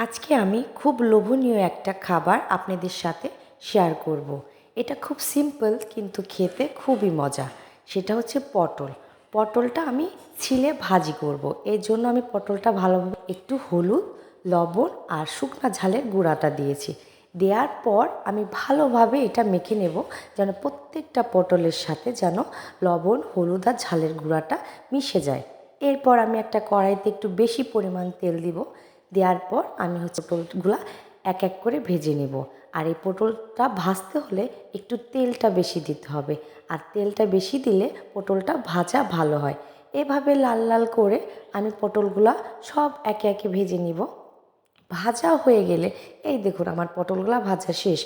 আজকে আমি খুব লোভনীয় একটা খাবার আপনাদের সাথে শেয়ার করব। এটা খুব সিম্পল কিন্তু খেতে খুবই মজা। সেটা হচ্ছে পটল। পটলটা আমি ছিলে ভাজি করব। এর জন্য আমি পটলটা ভালোভাবে একটু হলুদ, লবণ আর শুকনো ঝালের গুঁড়াটা দিয়েছি। দেওয়ার পর আমি ভালোভাবে এটা মেখে নেব, যেন প্রত্যেকটা পটলের সাথে যেন লবণ, হলুদ আর ঝালের গুঁড়াটা মিশে যায়। এরপর আমি একটা কড়াইতে একটু বেশি পরিমাণ তেল দিব। দেওয়ার পর আমি পটলগুলা এক এক করে ভেজে নেব। আর এই পটলটা ভাজতে হলে একটু তেলটা বেশি দিতে হবে, আর তেলটা বেশি দিলে পটলটা ভাজা ভালো হয়। এভাবে লাল লাল করে আমি পটলগুলা সব একে একে ভেজে নিব। ভাজা হয়ে গেলে এই দেখুন আমার পটলগুলা ভাজা শেষ।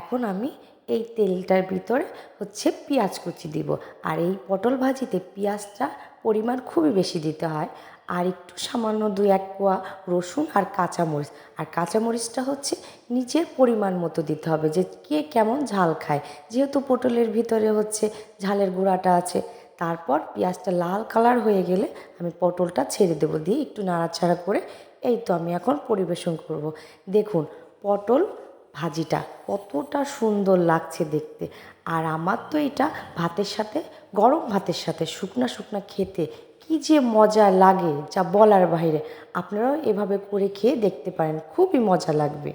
এখন আমি এই তেলটার ভিতরে পেঁয়াজ কুচি দিব। আর এই পটল ভাজিতে পেঁয়াজটা পরিমাণ খুবই বেশি দিতে হয়। আর একটু সামান্য 2-1 কোয়া রসুন আর কাঁচামরিচ। আর কাঁচামরিচটা নিজের পরিমাণ মতো দিতে হবে, যে কে কেমন ঝাল খায়, যেহেতু পটলের ভিতরে ঝালের গুঁড়াটা আছে। তারপর পেঁয়াজটা লাল কালার হয়ে গেলে আমি পটলটা ছেড়ে দেবো, দিয়ে একটু নাড়াচাড়া করে এই তো আমি এখন পরিবেশন করব। দেখুন পটল ভাজিটা কতটা সুন্দর লাগছে দেখতে। আর আমার তো এটা ভাতের সাথে, গরম ভাতের সাথে শুকনা শুকনা খেতে কি যে মজা লাগে, যা বলার বাইরে। আপনারাও এভাবে করে খেয়ে দেখতে পারেন, খুবই মজা লাগবে।